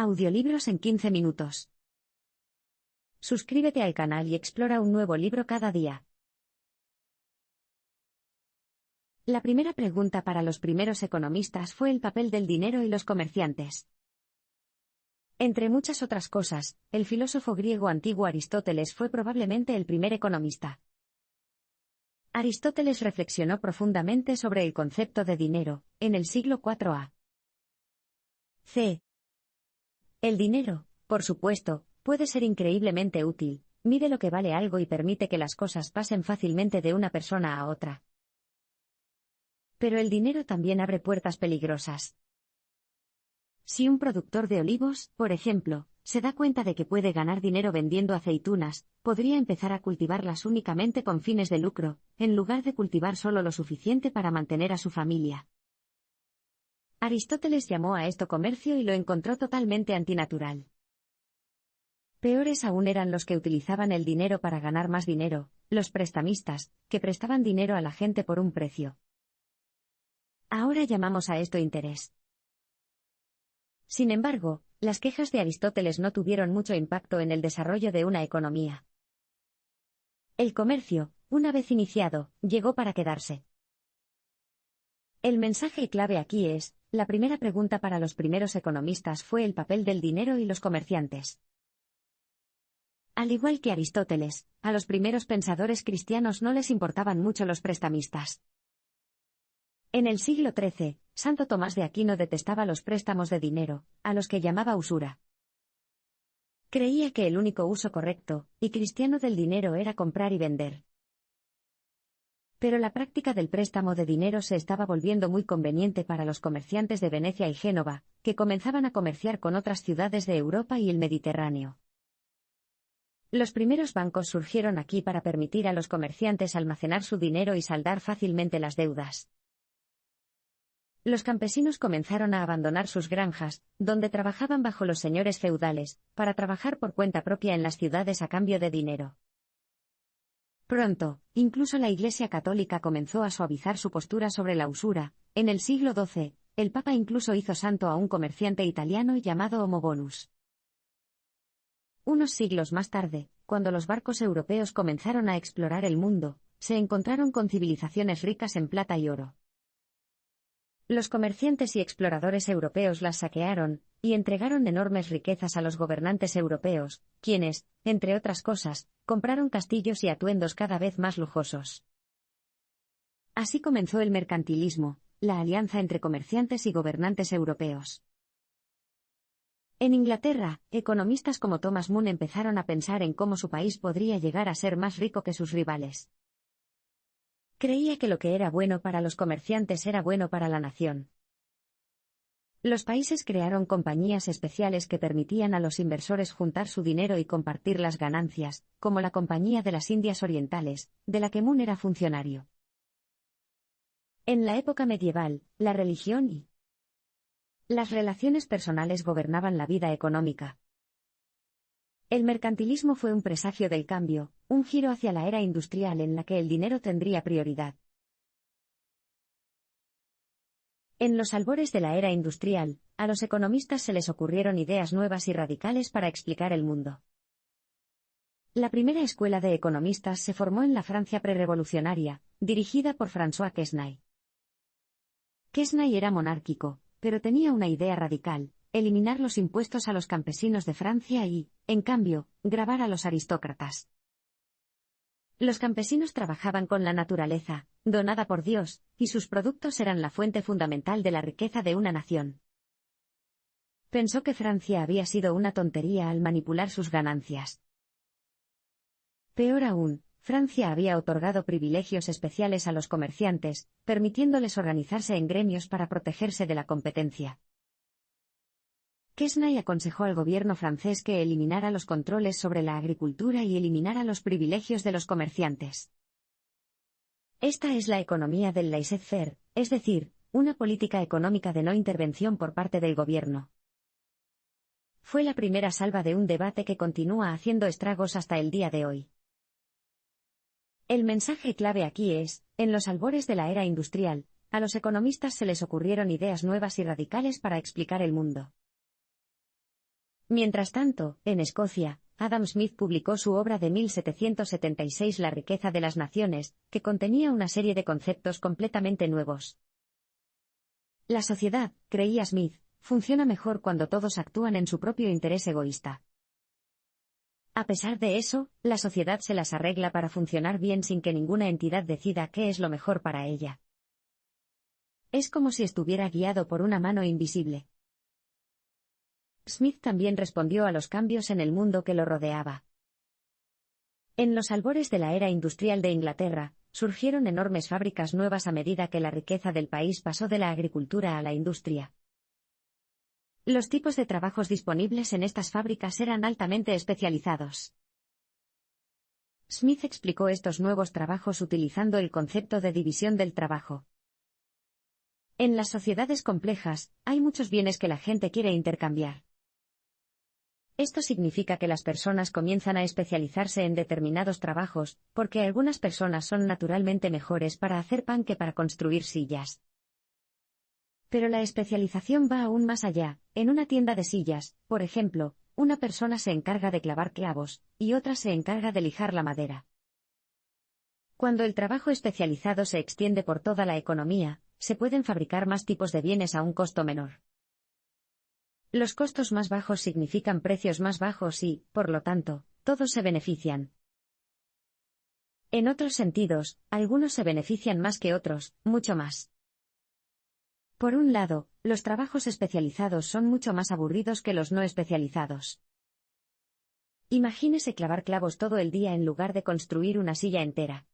Audiolibros en 15 minutos. Suscríbete al canal y explora un nuevo libro cada día. La primera pregunta para los primeros economistas fue el papel del dinero y los comerciantes. Entre muchas otras cosas, el filósofo griego antiguo Aristóteles fue probablemente el primer economista. Aristóteles reflexionó profundamente sobre el concepto de dinero, en el siglo IV a.C. El dinero, por supuesto, puede ser increíblemente útil, mide lo que vale algo y permite que las cosas pasen fácilmente de una persona a otra. Pero el dinero también abre puertas peligrosas. Si un productor de olivos, por ejemplo, se da cuenta de que puede ganar dinero vendiendo aceitunas, podría empezar a cultivarlas únicamente con fines de lucro, en lugar de cultivar solo lo suficiente para mantener a su familia. Aristóteles llamó a esto comercio y lo encontró totalmente antinatural. Peores aún eran los que utilizaban el dinero para ganar más dinero, los prestamistas, que prestaban dinero a la gente por un precio. Ahora llamamos a esto interés. Sin embargo, las quejas de Aristóteles no tuvieron mucho impacto en el desarrollo de una economía. El comercio, una vez iniciado, llegó para quedarse. El mensaje clave aquí es, la primera pregunta para los primeros economistas fue el papel del dinero y los comerciantes. Al igual que Aristóteles, a los primeros pensadores cristianos no les importaban mucho los prestamistas. En el siglo XIII, Santo Tomás de Aquino detestaba los préstamos de dinero, a los que llamaba usura. Creía que el único uso correcto y cristiano del dinero era comprar y vender. Pero la práctica del préstamo de dinero se estaba volviendo muy conveniente para los comerciantes de Venecia y Génova, que comenzaban a comerciar con otras ciudades de Europa y el Mediterráneo. Los primeros bancos surgieron aquí para permitir a los comerciantes almacenar su dinero y saldar fácilmente las deudas. Los campesinos comenzaron a abandonar sus granjas, donde trabajaban bajo los señores feudales, para trabajar por cuenta propia en las ciudades a cambio de dinero. Pronto, incluso la Iglesia Católica comenzó a suavizar su postura sobre la usura. En el siglo XII, el Papa incluso hizo santo a un comerciante italiano llamado Homo Bonus. Unos siglos más tarde, cuando los barcos europeos comenzaron a explorar el mundo, se encontraron con civilizaciones ricas en plata y oro. Los comerciantes y exploradores europeos las saquearon, y entregaron enormes riquezas a los gobernantes europeos, quienes, entre otras cosas, compraron castillos y atuendos cada vez más lujosos. Así comenzó el mercantilismo, la alianza entre comerciantes y gobernantes europeos. En Inglaterra, economistas como Thomas Moon empezaron a pensar en cómo su país podría llegar a ser más rico que sus rivales. Creía que lo que era bueno para los comerciantes era bueno para la nación. Los países crearon compañías especiales que permitían a los inversores juntar su dinero y compartir las ganancias, como la Compañía de las Indias Orientales, de la que Moon era funcionario. En la época medieval, la religión y las relaciones personales gobernaban la vida económica. El mercantilismo fue un presagio del cambio, un giro hacia la era industrial en la que el dinero tendría prioridad. En los albores de la era industrial, a los economistas se les ocurrieron ideas nuevas y radicales para explicar el mundo. La primera escuela de economistas se formó en la Francia prerrevolucionaria, dirigida por François Quesnay. Quesnay era monárquico, pero tenía una idea radical: eliminar los impuestos a los campesinos de Francia y, en cambio, gravar a los aristócratas. Los campesinos trabajaban con la naturaleza, donada por Dios, y sus productos eran la fuente fundamental de la riqueza de una nación. Pensó que Francia había sido una tontería al manipular sus ganancias. Peor aún, Francia había otorgado privilegios especiales a los comerciantes, permitiéndoles organizarse en gremios para protegerse de la competencia. Quesnay aconsejó al gobierno francés que eliminara los controles sobre la agricultura y eliminara los privilegios de los comerciantes. Esta es la economía del laissez-faire, es decir, una política económica de no intervención por parte del gobierno. Fue la primera salva de un debate que continúa haciendo estragos hasta el día de hoy. El mensaje clave aquí es, en los albores de la era industrial, a los economistas se les ocurrieron ideas nuevas y radicales para explicar el mundo. Mientras tanto, en Escocia, Adam Smith publicó su obra de 1776 La riqueza de las naciones, que contenía una serie de conceptos completamente nuevos. La sociedad, creía Smith, funciona mejor cuando todos actúan en su propio interés egoísta. A pesar de eso, la sociedad se las arregla para funcionar bien sin que ninguna entidad decida qué es lo mejor para ella. Es como si estuviera guiado por una mano invisible. Smith también respondió a los cambios en el mundo que lo rodeaba. En los albores de la era industrial de Inglaterra, surgieron enormes fábricas nuevas a medida que la riqueza del país pasó de la agricultura a la industria. Los tipos de trabajos disponibles en estas fábricas eran altamente especializados. Smith explicó estos nuevos trabajos utilizando el concepto de división del trabajo. En las sociedades complejas, hay muchos bienes que la gente quiere intercambiar. Esto significa que las personas comienzan a especializarse en determinados trabajos, porque algunas personas son naturalmente mejores para hacer pan que para construir sillas. Pero la especialización va aún más allá. En una tienda de sillas, por ejemplo, una persona se encarga de clavar clavos, y otra se encarga de lijar la madera. Cuando el trabajo especializado se extiende por toda la economía, se pueden fabricar más tipos de bienes a un costo menor. Los costos más bajos significan precios más bajos y, por lo tanto, todos se benefician. En otros sentidos, algunos se benefician más que otros, mucho más. Por un lado, los trabajos especializados son mucho más aburridos que los no especializados. Imagínese clavar clavos todo el día en lugar de construir una silla entera.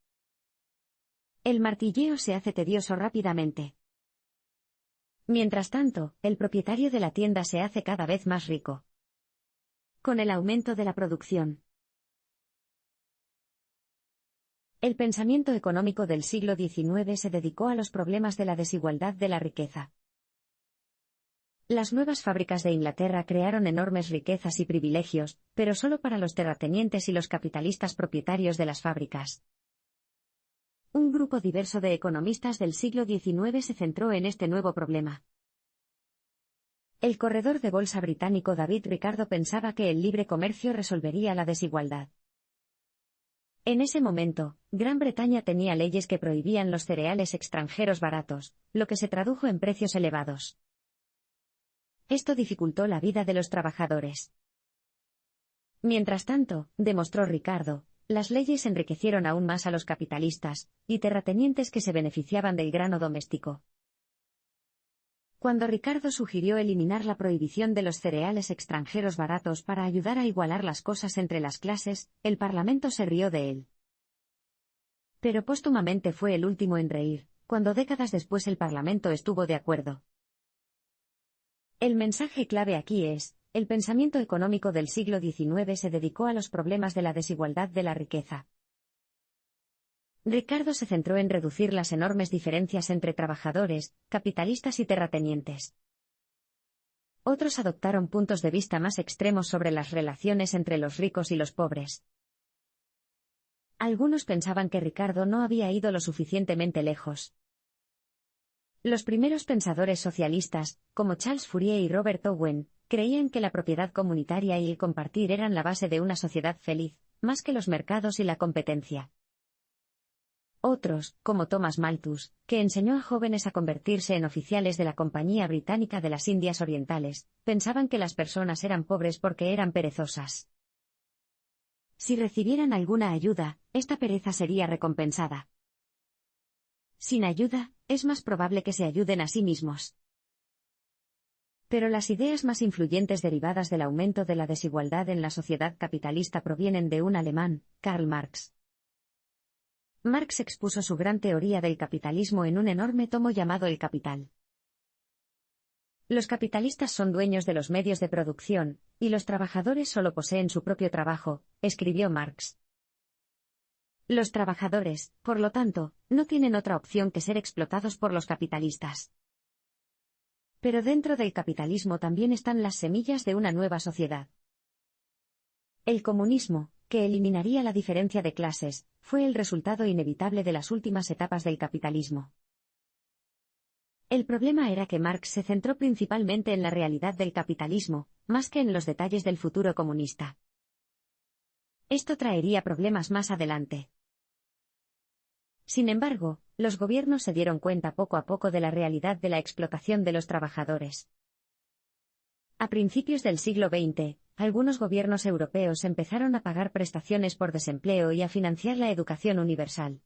El martilleo se hace tedioso rápidamente. Mientras tanto, el propietario de la tienda se hace cada vez más rico. Con el aumento de la producción. El pensamiento económico del siglo XIX se dedicó a los problemas de la desigualdad de la riqueza. Las nuevas fábricas de Inglaterra crearon enormes riquezas y privilegios, pero solo para los terratenientes y los capitalistas propietarios de las fábricas. Un grupo diverso de economistas del siglo XIX se centró en este nuevo problema. El corredor de bolsa británico David Ricardo pensaba que el libre comercio resolvería la desigualdad. En ese momento, Gran Bretaña tenía leyes que prohibían los cereales extranjeros baratos, lo que se tradujo en precios elevados. Esto dificultó la vida de los trabajadores. Mientras tanto, demostró Ricardo, las leyes enriquecieron aún más a los capitalistas y terratenientes que se beneficiaban del grano doméstico. Cuando Ricardo sugirió eliminar la prohibición de los cereales extranjeros baratos para ayudar a igualar las cosas entre las clases, el Parlamento se rió de él. Pero póstumamente fue el último en reír, cuando décadas después el Parlamento estuvo de acuerdo. El mensaje clave aquí es: el pensamiento económico del siglo XIX se dedicó a los problemas de la desigualdad de la riqueza. Ricardo se centró en reducir las enormes diferencias entre trabajadores, capitalistas y terratenientes. Otros adoptaron puntos de vista más extremos sobre las relaciones entre los ricos y los pobres. Algunos pensaban que Ricardo no había ido lo suficientemente lejos. Los primeros pensadores socialistas, como Charles Fourier y Robert Owen, creían que la propiedad comunitaria y el compartir eran la base de una sociedad feliz, más que los mercados y la competencia. Otros, como Thomas Malthus, que enseñó a jóvenes a convertirse en oficiales de la Compañía Británica de las Indias Orientales, pensaban que las personas eran pobres porque eran perezosas. Si recibieran alguna ayuda, esta pereza sería recompensada. Sin ayuda, es más probable que se ayuden a sí mismos. Pero las ideas más influyentes derivadas del aumento de la desigualdad en la sociedad capitalista provienen de un alemán, Karl Marx. Marx expuso su gran teoría del capitalismo en un enorme tomo llamado El Capital. Los capitalistas son dueños de los medios de producción, y los trabajadores solo poseen su propio trabajo, escribió Marx. Los trabajadores, por lo tanto, no tienen otra opción que ser explotados por los capitalistas. Pero dentro del capitalismo también están las semillas de una nueva sociedad. El comunismo, que eliminaría la diferencia de clases, fue el resultado inevitable de las últimas etapas del capitalismo. El problema era que Marx se centró principalmente en la realidad del capitalismo, más que en los detalles del futuro comunista. Esto traería problemas más adelante. Sin embargo, los gobiernos se dieron cuenta poco a poco de la realidad de la explotación de los trabajadores. A principios del siglo XX, algunos gobiernos europeos empezaron a pagar prestaciones por desempleo y a financiar la educación universal.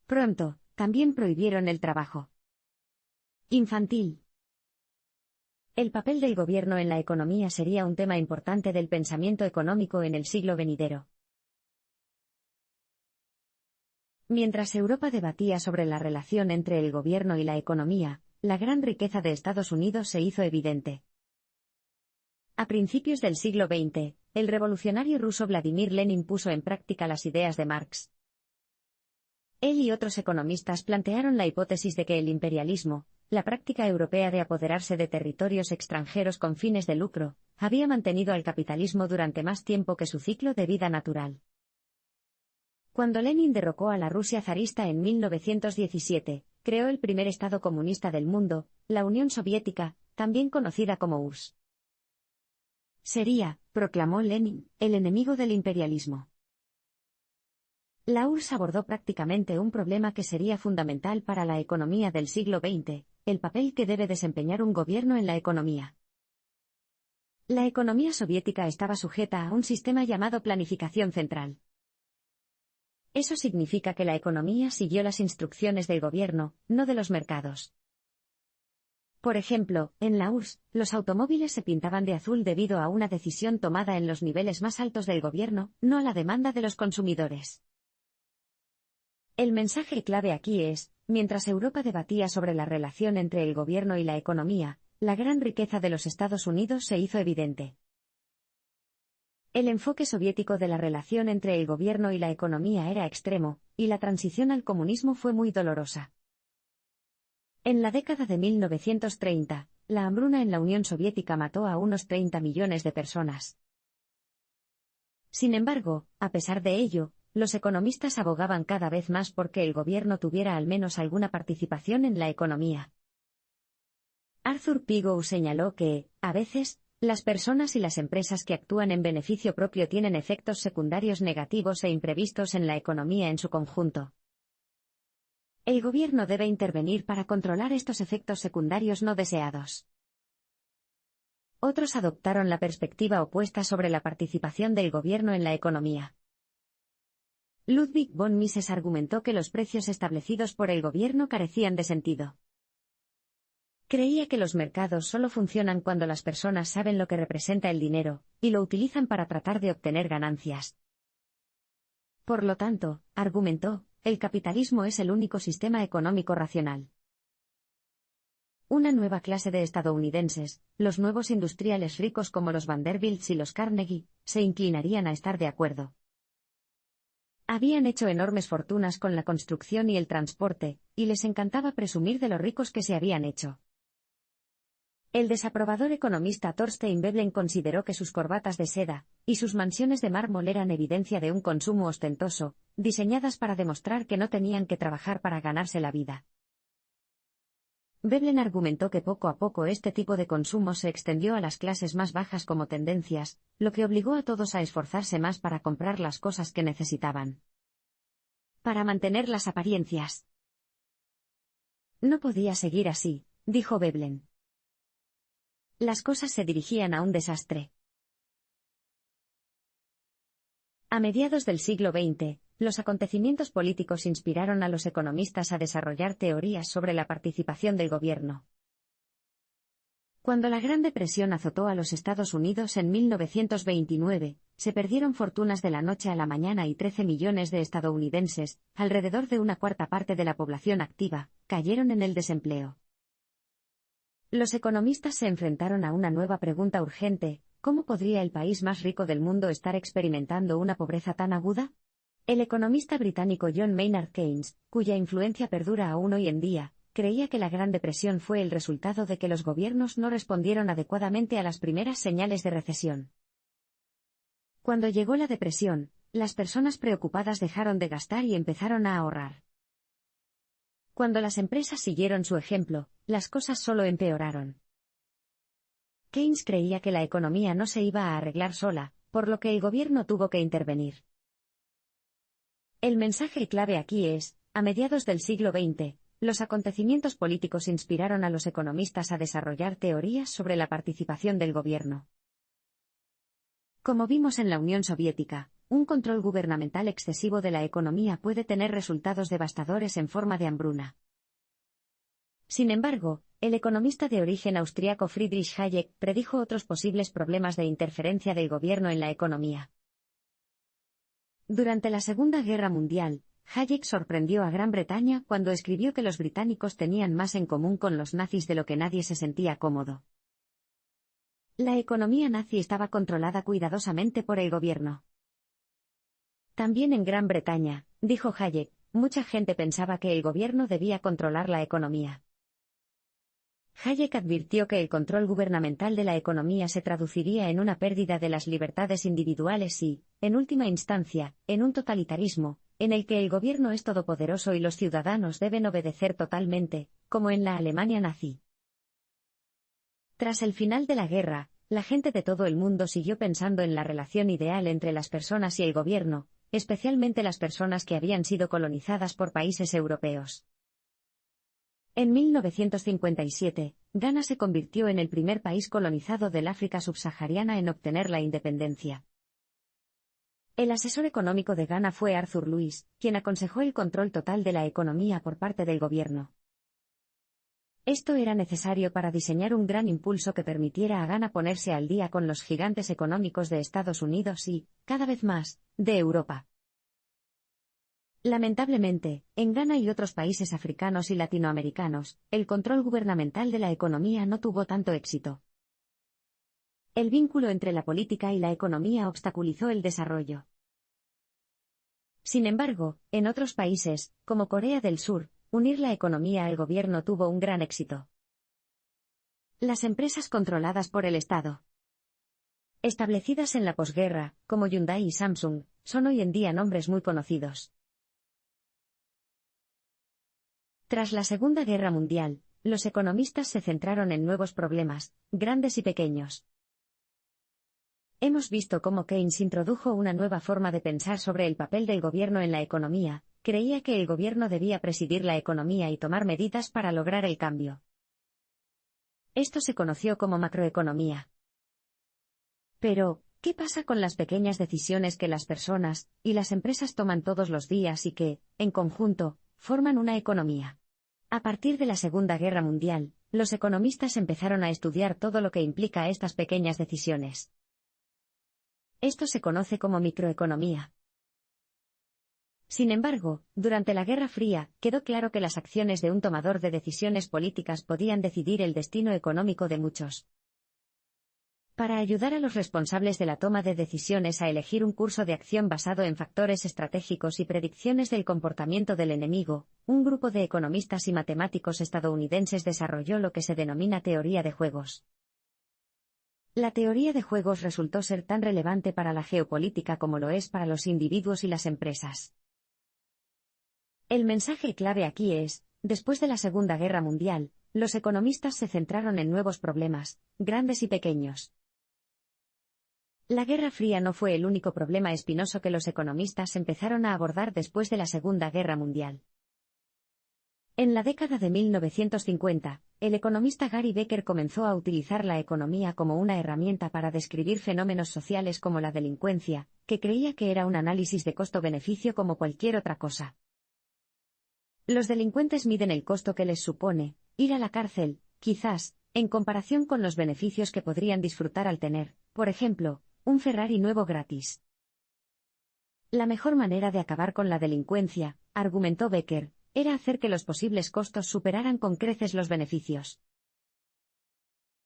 Pronto, también prohibieron el trabajo infantil. El papel del gobierno en la economía sería un tema importante del pensamiento económico en el siglo venidero. Mientras Europa debatía sobre la relación entre el gobierno y la economía, la gran riqueza de Estados Unidos se hizo evidente. A principios del siglo XX, el revolucionario ruso Vladimir Lenin puso en práctica las ideas de Marx. Él y otros economistas plantearon la hipótesis de que el imperialismo, la práctica europea de apoderarse de territorios extranjeros con fines de lucro, había mantenido al capitalismo durante más tiempo que su ciclo de vida natural. Cuando Lenin derrocó a la Rusia zarista en 1917, creó el primer Estado comunista del mundo, la Unión Soviética, también conocida como URSS. Sería, proclamó Lenin, el enemigo del imperialismo. La URSS abordó prácticamente un problema que sería fundamental para la economía del siglo XX, el papel que debe desempeñar un gobierno en la economía. La economía soviética estaba sujeta a un sistema llamado planificación central. Eso significa que la economía siguió las instrucciones del gobierno, no de los mercados. Por ejemplo, en la URSS, los automóviles se pintaban de azul debido a una decisión tomada en los niveles más altos del gobierno, no a la demanda de los consumidores. El mensaje clave aquí es, mientras Europa debatía sobre la relación entre el gobierno y la economía, la gran riqueza de los Estados Unidos se hizo evidente. El enfoque soviético de la relación entre el gobierno y la economía era extremo, y la transición al comunismo fue muy dolorosa. En la década de 1930, la hambruna en la Unión Soviética mató a unos 30 millones de personas. Sin embargo, a pesar de ello, los economistas abogaban cada vez más por que el gobierno tuviera al menos alguna participación en la economía. Arthur Pigou señaló que, a veces, las personas y las empresas que actúan en beneficio propio tienen efectos secundarios negativos e imprevistos en la economía en su conjunto. El gobierno debe intervenir para controlar estos efectos secundarios no deseados. Otros adoptaron la perspectiva opuesta sobre la participación del gobierno en la economía. Ludwig von Mises argumentó que los precios establecidos por el gobierno carecían de sentido. Creía que los mercados solo funcionan cuando las personas saben lo que representa el dinero, y lo utilizan para tratar de obtener ganancias. Por lo tanto, argumentó, el capitalismo es el único sistema económico racional. Una nueva clase de estadounidenses, los nuevos industriales ricos como los Vanderbilts y los Carnegie, se inclinarían a estar de acuerdo. Habían hecho enormes fortunas con la construcción y el transporte, y les encantaba presumir de lo ricos que se habían hecho. El desaprobador economista Thorstein Veblen consideró que sus corbatas de seda y sus mansiones de mármol eran evidencia de un consumo ostentoso, diseñadas para demostrar que no tenían que trabajar para ganarse la vida. Veblen argumentó que poco a poco este tipo de consumo se extendió a las clases más bajas como tendencias, lo que obligó a todos a esforzarse más para comprar las cosas que necesitaban. Para mantener las apariencias. No podía seguir así, dijo Veblen. Las cosas se dirigían a un desastre. A mediados del siglo XX, los acontecimientos políticos inspiraron a los economistas a desarrollar teorías sobre la participación del gobierno. Cuando la Gran Depresión azotó a los Estados Unidos en 1929, se perdieron fortunas de la noche a la mañana y 13 millones de estadounidenses, alrededor de una cuarta parte de la población activa, cayeron en el desempleo. Los economistas se enfrentaron a una nueva pregunta urgente: ¿cómo podría el país más rico del mundo estar experimentando una pobreza tan aguda? El economista británico John Maynard Keynes, cuya influencia perdura aún hoy en día, creía que la Gran Depresión fue el resultado de que los gobiernos no respondieron adecuadamente a las primeras señales de recesión. Cuando llegó la depresión, las personas preocupadas dejaron de gastar y empezaron a ahorrar. Cuando las empresas siguieron su ejemplo, las cosas solo empeoraron. Keynes creía que la economía no se iba a arreglar sola, por lo que el gobierno tuvo que intervenir. El mensaje clave aquí es, a mediados del siglo XX, los acontecimientos políticos inspiraron a los economistas a desarrollar teorías sobre la participación del gobierno. Como vimos en la Unión Soviética, un control gubernamental excesivo de la economía puede tener resultados devastadores en forma de hambruna. Sin embargo, el economista de origen austriaco Friedrich Hayek predijo otros posibles problemas de interferencia del gobierno en la economía. Durante la Segunda Guerra Mundial, Hayek sorprendió a Gran Bretaña cuando escribió que los británicos tenían más en común con los nazis de lo que nadie se sentía cómodo. La economía nazi estaba controlada cuidadosamente por el gobierno. También en Gran Bretaña, dijo Hayek, mucha gente pensaba que el gobierno debía controlar la economía. Hayek advirtió que el control gubernamental de la economía se traduciría en una pérdida de las libertades individuales y, en última instancia, en un totalitarismo, en el que el gobierno es todopoderoso y los ciudadanos deben obedecer totalmente, como en la Alemania nazi. Tras el final de la guerra, la gente de todo el mundo siguió pensando en la relación ideal entre las personas y el gobierno, especialmente las personas que habían sido colonizadas por países europeos. En 1957, Ghana se convirtió en el primer país colonizado del África subsahariana en obtener la independencia. El asesor económico de Ghana fue Arthur Lewis, quien aconsejó el control total de la economía por parte del gobierno. Esto era necesario para diseñar un gran impulso que permitiera a Ghana ponerse al día con los gigantes económicos de Estados Unidos y, cada vez más, de Europa. Lamentablemente, en Ghana y otros países africanos y latinoamericanos, el control gubernamental de la economía no tuvo tanto éxito. El vínculo entre la política y la economía obstaculizó el desarrollo. Sin embargo, en otros países, como Corea del Sur, unir la economía al gobierno tuvo un gran éxito. Las empresas controladas por el Estado, establecidas en la posguerra, como Hyundai y Samsung, son hoy en día nombres muy conocidos. Tras la Segunda Guerra Mundial, los economistas se centraron en nuevos problemas, grandes y pequeños. Hemos visto cómo Keynes introdujo una nueva forma de pensar sobre el papel del gobierno en la economía. Creía que el gobierno debía presidir la economía y tomar medidas para lograr el cambio. Esto se conoció como macroeconomía. Pero, ¿qué pasa con las pequeñas decisiones que las personas y las empresas toman todos los días y que, en conjunto, forman una economía? A partir de la Segunda Guerra Mundial, los economistas empezaron a estudiar todo lo que implica estas pequeñas decisiones. Esto se conoce como microeconomía. Sin embargo, durante la Guerra Fría, quedó claro que las acciones de un tomador de decisiones políticas podían decidir el destino económico de muchos. Para ayudar a los responsables de la toma de decisiones a elegir un curso de acción basado en factores estratégicos y predicciones del comportamiento del enemigo, un grupo de economistas y matemáticos estadounidenses desarrolló lo que se denomina teoría de juegos. La teoría de juegos resultó ser tan relevante para la geopolítica como lo es para los individuos y las empresas. El mensaje clave aquí es, después de la Segunda Guerra Mundial, los economistas se centraron en nuevos problemas, grandes y pequeños. La Guerra Fría no fue el único problema espinoso que los economistas empezaron a abordar después de la Segunda Guerra Mundial. En la década de 1950, el economista Gary Becker comenzó a utilizar la economía como una herramienta para describir fenómenos sociales como la delincuencia, que creía que era un análisis de costo-beneficio como cualquier otra cosa. Los delincuentes miden el costo que les supone ir a la cárcel, quizás, en comparación con los beneficios que podrían disfrutar al tener, por ejemplo, un Ferrari nuevo gratis. La mejor manera de acabar con la delincuencia, argumentó Becker, era hacer que los posibles costos superaran con creces los beneficios.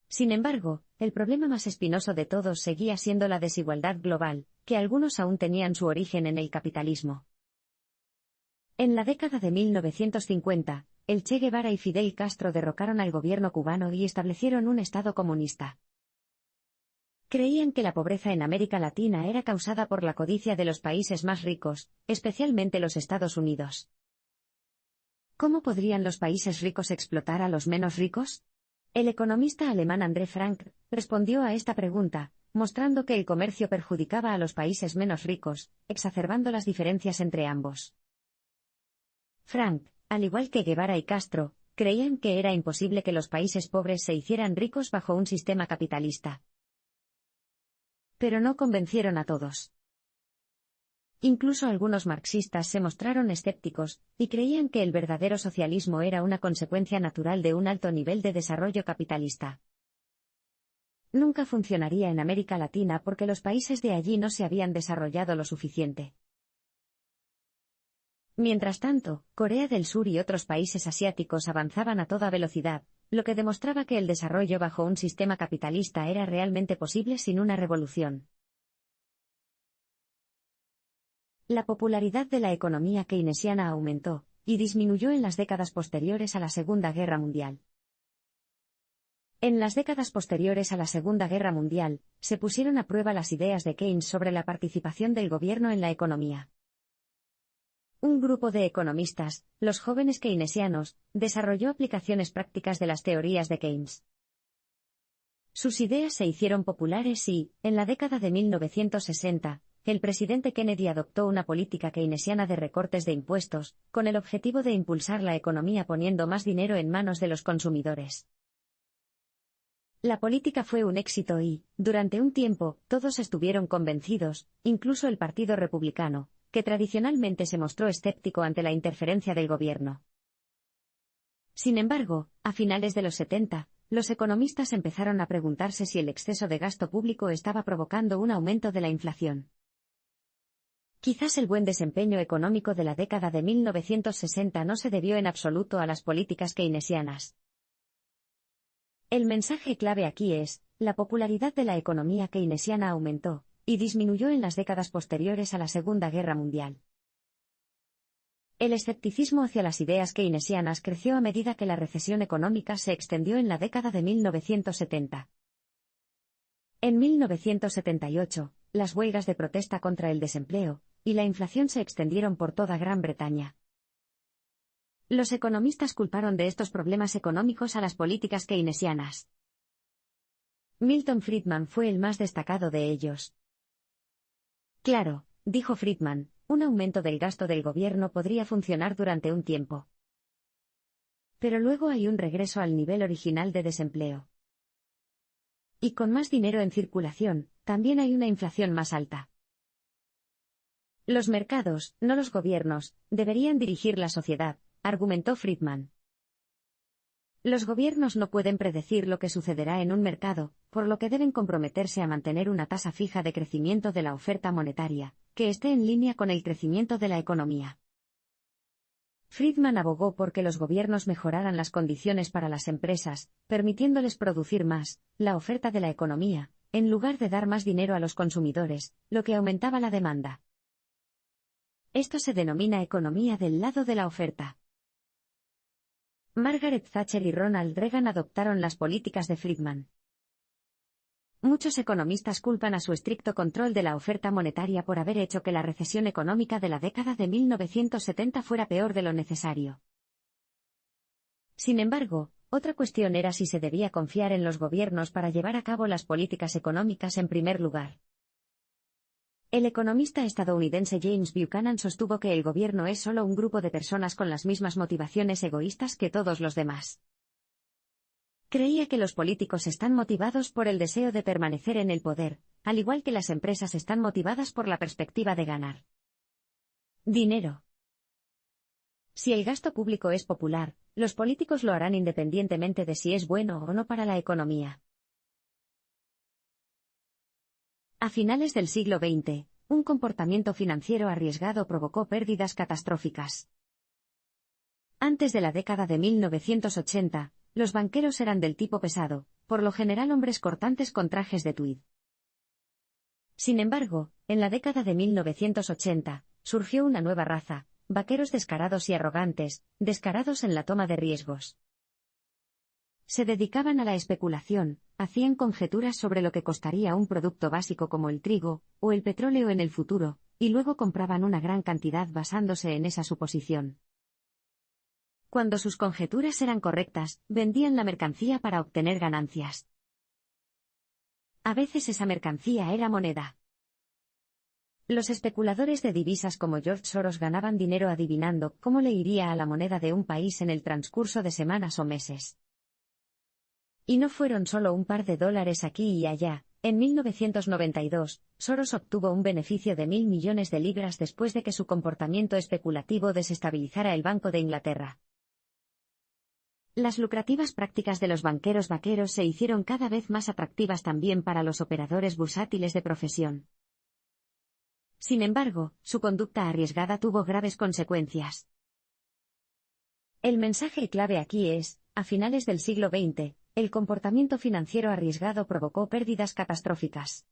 Sin embargo, el problema más espinoso de todos seguía siendo la desigualdad global, que algunos aún tenían su origen en el capitalismo. En la década de 1950, el Che Guevara y Fidel Castro derrocaron al gobierno cubano y establecieron un Estado comunista. Creían que la pobreza en América Latina era causada por la codicia de los países más ricos, especialmente los Estados Unidos. ¿Cómo podrían los países ricos explotar a los menos ricos? El economista alemán André Frank respondió a esta pregunta, mostrando que el comercio perjudicaba a los países menos ricos, exacerbando las diferencias entre ambos. Frank, al igual que Guevara y Castro, creían que era imposible que los países pobres se hicieran ricos bajo un sistema capitalista. Pero no convencieron a todos. Incluso algunos marxistas se mostraron escépticos, y creían que el verdadero socialismo era una consecuencia natural de un alto nivel de desarrollo capitalista. Nunca funcionaría en América Latina porque los países de allí no se habían desarrollado lo suficiente. Mientras tanto, Corea del Sur y otros países asiáticos avanzaban a toda velocidad, lo que demostraba que el desarrollo bajo un sistema capitalista era realmente posible sin una revolución. La popularidad de la economía keynesiana aumentó, y disminuyó en las décadas posteriores a la Segunda Guerra Mundial. En las décadas posteriores a la Segunda Guerra Mundial, se pusieron a prueba las ideas de Keynes sobre la participación del gobierno en la economía. Un grupo de economistas, los jóvenes keynesianos, desarrolló aplicaciones prácticas de las teorías de Keynes. Sus ideas se hicieron populares y, en la década de 1960, el presidente Kennedy adoptó una política keynesiana de recortes de impuestos, con el objetivo de impulsar la economía poniendo más dinero en manos de los consumidores. La política fue un éxito y, durante un tiempo, todos estuvieron convencidos, incluso el Partido Republicano, que tradicionalmente se mostró escéptico ante la interferencia del gobierno. Sin embargo, a finales de los 70, los economistas empezaron a preguntarse si el exceso de gasto público estaba provocando un aumento de la inflación. Quizás el buen desempeño económico de la década de 1960 no se debió en absoluto a las políticas keynesianas. El mensaje clave aquí es, la popularidad de la economía keynesiana aumentó, y disminuyó en las décadas posteriores a la Segunda Guerra Mundial. El escepticismo hacia las ideas keynesianas creció a medida que la recesión económica se extendió en la década de 1970. En 1978, las huelgas de protesta contra el desempleo y la inflación se extendieron por toda Gran Bretaña. Los economistas culparon de estos problemas económicos a las políticas keynesianas. Milton Friedman fue el más destacado de ellos. Claro, dijo Friedman, un aumento del gasto del gobierno podría funcionar durante un tiempo. Pero luego hay un regreso al nivel original de desempleo. Y con más dinero en circulación, también hay una inflación más alta. Los mercados, no los gobiernos, deberían dirigir la sociedad, argumentó Friedman. Los gobiernos no pueden predecir lo que sucederá en un mercado, por lo que deben comprometerse a mantener una tasa fija de crecimiento de la oferta monetaria, que esté en línea con el crecimiento de la economía. Friedman abogó por que los gobiernos mejoraran las condiciones para las empresas, permitiéndoles producir más, la oferta de la economía, en lugar de dar más dinero a los consumidores, lo que aumentaba la demanda. Esto se denomina economía del lado de la oferta. Margaret Thatcher y Ronald Reagan adoptaron las políticas de Friedman. Muchos economistas culpan a su estricto control de la oferta monetaria por haber hecho que la recesión económica de la década de 1970 fuera peor de lo necesario. Sin embargo, otra cuestión era si se debía confiar en los gobiernos para llevar a cabo las políticas económicas en primer lugar. El economista estadounidense James Buchanan sostuvo que el gobierno es solo un grupo de personas con las mismas motivaciones egoístas que todos los demás. Creía que los políticos están motivados por el deseo de permanecer en el poder, al igual que las empresas están motivadas por la perspectiva de ganar dinero. Si el gasto público es popular, los políticos lo harán independientemente de si es bueno o no para la economía. A finales del siglo XX, un comportamiento financiero arriesgado provocó pérdidas catastróficas. Antes de la década de 1980, los banqueros eran del tipo pesado, por lo general hombres cortantes con trajes de tweed. Sin embargo, en la década de 1980, surgió una nueva raza, vaqueros descarados y arrogantes, descarados en la toma de riesgos. Se dedicaban a la especulación, hacían conjeturas sobre lo que costaría un producto básico como el trigo, o el petróleo en el futuro, y luego compraban una gran cantidad basándose en esa suposición. Cuando sus conjeturas eran correctas, vendían la mercancía para obtener ganancias. A veces esa mercancía era moneda. Los especuladores de divisas como George Soros ganaban dinero adivinando cómo le iría a la moneda de un país en el transcurso de semanas o meses. Y no fueron solo un par de dólares aquí y allá. En 1992, Soros obtuvo un beneficio de 1.000 millones de libras después de que su comportamiento especulativo desestabilizara el Banco de Inglaterra. Las lucrativas prácticas de los banqueros vaqueros se hicieron cada vez más atractivas también para los operadores bursátiles de profesión. Sin embargo, su conducta arriesgada tuvo graves consecuencias. El mensaje clave aquí es, a finales del siglo XX, el comportamiento financiero arriesgado provocó pérdidas catastróficas.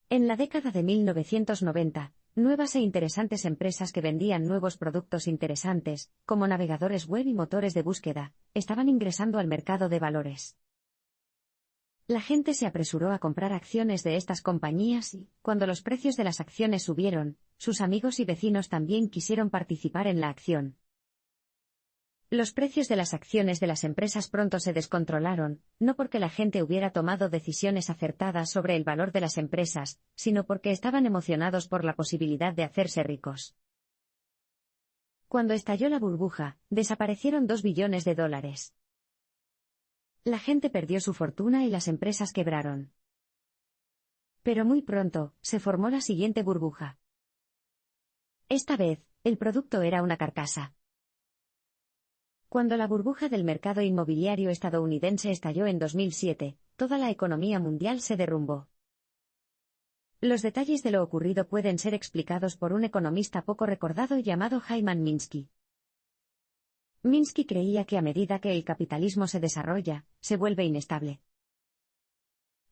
En la década de 1990, nuevas e interesantes empresas que vendían nuevos productos interesantes, como navegadores web y motores de búsqueda, estaban ingresando al mercado de valores. La gente se apresuró a comprar acciones de estas compañías y, cuando los precios de las acciones subieron, sus amigos y vecinos también quisieron participar en la acción. Los precios de las acciones de las empresas pronto se descontrolaron, no porque la gente hubiera tomado decisiones acertadas sobre el valor de las empresas, sino porque estaban emocionados por la posibilidad de hacerse ricos. Cuando estalló la burbuja, desaparecieron $2 billones. La gente perdió su fortuna y las empresas quebraron. Pero muy pronto, se formó la siguiente burbuja. Esta vez, el producto era una carcasa. Cuando la burbuja del mercado inmobiliario estadounidense estalló en 2007, toda la economía mundial se derrumbó. Los detalles de lo ocurrido pueden ser explicados por un economista poco recordado llamado Hyman Minsky. Minsky creía que a medida que el capitalismo se desarrolla, se vuelve inestable.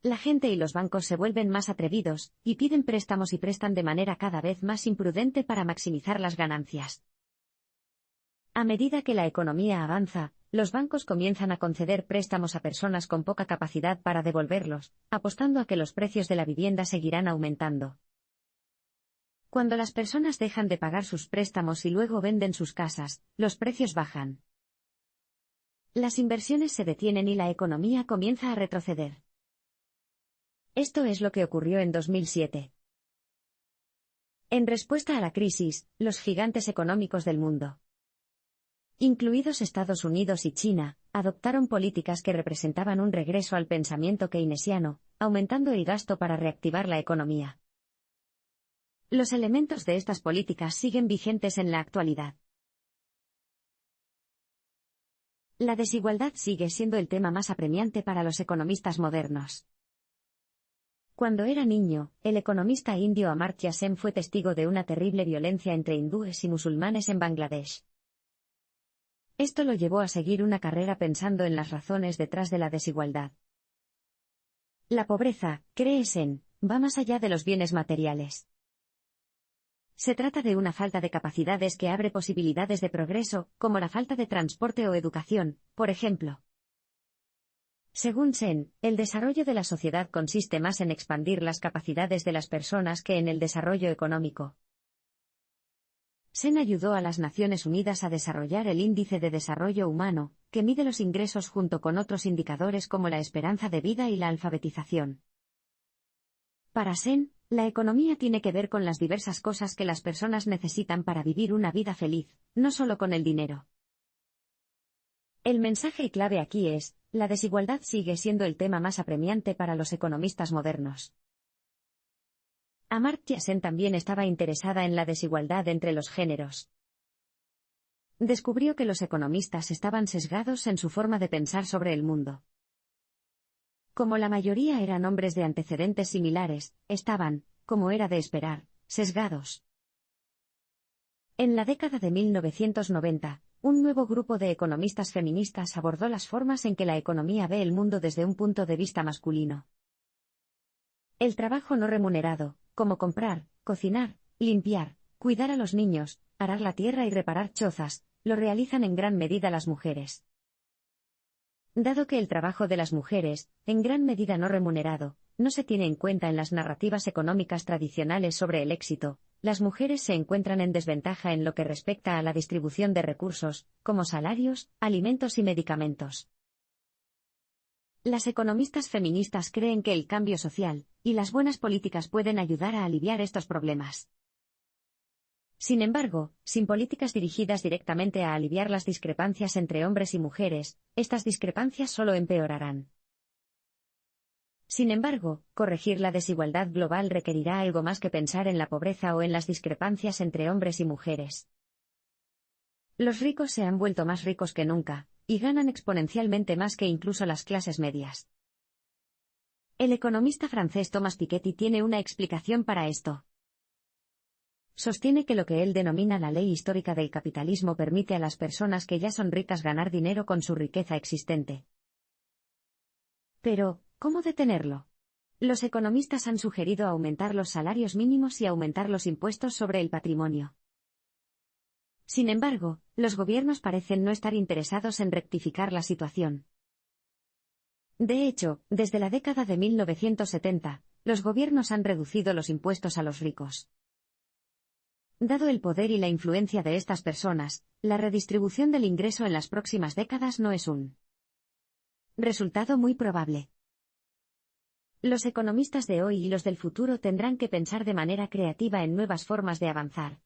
La gente y los bancos se vuelven más atrevidos, y piden préstamos y prestan de manera cada vez más imprudente para maximizar las ganancias. A medida que la economía avanza, los bancos comienzan a conceder préstamos a personas con poca capacidad para devolverlos, apostando a que los precios de la vivienda seguirán aumentando. Cuando las personas dejan de pagar sus préstamos y luego venden sus casas, los precios bajan. Las inversiones se detienen y la economía comienza a retroceder. Esto es lo que ocurrió en 2007. En respuesta a la crisis, los gigantes económicos del mundo, incluidos Estados Unidos y China, adoptaron políticas que representaban un regreso al pensamiento keynesiano, aumentando el gasto para reactivar la economía. Los elementos de estas políticas siguen vigentes en la actualidad. La desigualdad sigue siendo el tema más apremiante para los economistas modernos. Cuando era niño, el economista indio Amartya Sen fue testigo de una terrible violencia entre hindúes y musulmanes en Bangladesh. Esto lo llevó a seguir una carrera pensando en las razones detrás de la desigualdad. La pobreza, cree Sen, va más allá de los bienes materiales. Se trata de una falta de capacidades que abre posibilidades de progreso, como la falta de transporte o educación, por ejemplo. Según Sen, el desarrollo de la sociedad consiste más en expandir las capacidades de las personas que en el desarrollo económico. Sen ayudó a las Naciones Unidas a desarrollar el Índice de Desarrollo Humano, que mide los ingresos junto con otros indicadores como la esperanza de vida y la alfabetización. Para Sen, la economía tiene que ver con las diversas cosas que las personas necesitan para vivir una vida feliz, no solo con el dinero. El mensaje clave aquí es, la desigualdad sigue siendo el tema más apremiante para los economistas modernos. Amartya Sen también estaba interesada en la desigualdad entre los géneros. Descubrió que los economistas estaban sesgados en su forma de pensar sobre el mundo. Como la mayoría eran hombres de antecedentes similares, estaban, como era de esperar, sesgados. En la década de 1990, un nuevo grupo de economistas feministas abordó las formas en que la economía ve el mundo desde un punto de vista masculino. El trabajo no remunerado, como comprar, cocinar, limpiar, cuidar a los niños, arar la tierra y reparar chozas, lo realizan en gran medida las mujeres. Dado que el trabajo de las mujeres, en gran medida no remunerado, no se tiene en cuenta en las narrativas económicas tradicionales sobre el éxito, las mujeres se encuentran en desventaja en lo que respecta a la distribución de recursos, como salarios, alimentos y medicamentos. Las economistas feministas creen que el cambio social y las buenas políticas pueden ayudar a aliviar estos problemas. Sin embargo, sin políticas dirigidas directamente a aliviar las discrepancias entre hombres y mujeres, estas discrepancias solo empeorarán. Sin embargo, corregir la desigualdad global requerirá algo más que pensar en la pobreza o en las discrepancias entre hombres y mujeres. Los ricos se han vuelto más ricos que nunca, y ganan exponencialmente más que incluso las clases medias. El economista francés Thomas Piketty tiene una explicación para esto. Sostiene que lo que él denomina la ley histórica del capitalismo permite a las personas que ya son ricas ganar dinero con su riqueza existente. Pero, ¿cómo detenerlo? Los economistas han sugerido aumentar los salarios mínimos y aumentar los impuestos sobre el patrimonio. Sin embargo, los gobiernos parecen no estar interesados en rectificar la situación. De hecho, desde la década de 1970, los gobiernos han reducido los impuestos a los ricos. Dado el poder y la influencia de estas personas, la redistribución del ingreso en las próximas décadas no es un resultado muy probable. Los economistas de hoy y los del futuro tendrán que pensar de manera creativa en nuevas formas de avanzar.